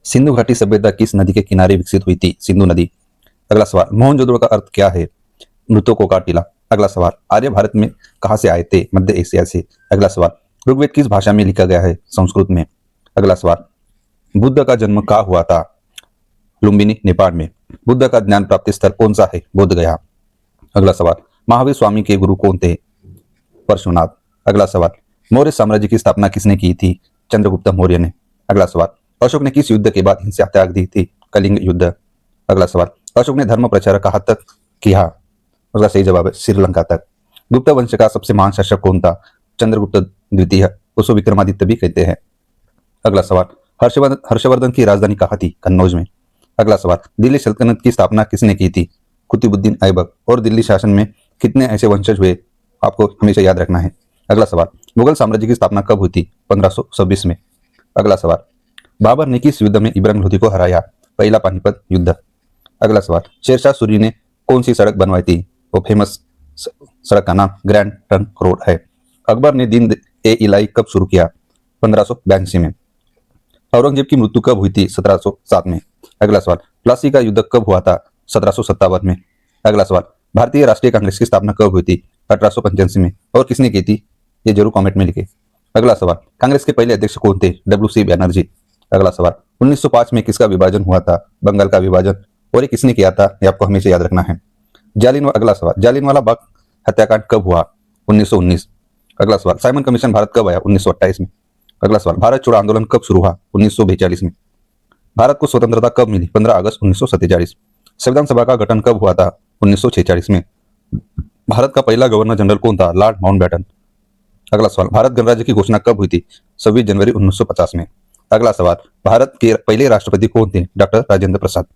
सिंधु घाटी सभ्यता किस नदी के किनारे विकसित हुई थी? सिंधु नदी। अगला सवाल, मोहनजोदड़ो का अर्थ क्या है? मृतकों का टीला। अगला सवाल, आर्य भारत में कहां से आए थे? मध्य एशिया से। अगला सवाल, ऋग्वेद किस भाषा में लिखा गया है? संस्कृत में। अगला सवाल, बुद्ध का जन्म कहाँ हुआ था? लुम्बिनी, नेपाल में। बुद्ध का ज्ञान प्राप्ति स्थल कौन सा है? बोध गया। अगला सवाल, महावीर स्वामी के गुरु कौन थे? परशुनाथ। अगला सवाल, मौर्य साम्राज्य की स्थापना किसने की थी? चंद्रगुप्त मौर्य ने। अगला सवाल, अशोक ने किस युद्ध के बाद हिंसा त्याग दी थी? कलिंग युद्ध। अगला सवाल, अशोक ने धर्म प्रचार कहाँ तक किया? उसका सही जवाब है श्रीलंका तक। गुप्त वंश का सबसे महान शासक कौन था? चंद्रगुप्त द्वितीय, उसको विक्रमादित्य भी कहते हैं। अगला सवाल, हर्षवर्धन की राजधानी कहाँ थी? कन्नौज में। अगला सवाल, दिल्ली सल्तनत की स्थापना किसने की थी? कुतुबुद्दीन ऐबक। और दिल्ली शासन में कितने ऐसे वंशज हुए? आपको हमेशा याद रखना है। अगला सवाल, मुगल साम्राज्य की स्थापना कब हुई थी? 1526 में। अगला सवाल, बाबर ने किस युद्ध में इब्राहिम लोधी को हराया? पहला पानीपत युद्ध। अगला सवाल, शेरशाह सूरी ने कौन सी सड़क बनवाई थी? वो फेमस सड़क का नाम ग्रैंड ट्रंक रोड है। अकबर ने दिन ए इलाई कब शुरू किया? 1582 में। औरंगजेब की मृत्यु कब हुई थी? 1707 में। अगला सवाल, प्लासी का युद्ध कब हुआ था? 1757 में। अगला सवाल, भारतीय राष्ट्रीय कांग्रेस की स्थापना कब हुई थी? 1885 में। और किसने की थी? ये जरूर कमेंट में लिखे। अगला सवाल, कांग्रेस के पहले अध्यक्ष कौन थे? WC बैनर्जी। अगला सवाल, 1905 में किसका विभाजन हुआ था? बंगाल का विभाजन। और ये किसने किया था? ये आपको हमेशा याद रखना है। अगला सवाल, जालियनवाला बाग हत्याकांड कब हुआ? 1919। अगला सवाल, साइमन कमीशन भारत कब आया? 1928 में। अगला सवाल, भारत छोड़ो आंदोलन कब शुरू हुआ? 1942 में। भारत को स्वतंत्रता कब मिली? 15 अगस्त 1947। संविधान सभा का गठन कब हुआ था? 1946 में। भारत का पहला गवर्नर जनरल कौन था? Lord Mountbatten. अगला सवाल, भारत गणराज्य की घोषणा कब हुई थी? 26 जनवरी 1950 में। अगला सवाल, भारत के पहले राष्ट्रपति कौन थे? डॉक्टर राजेंद्र प्रसाद।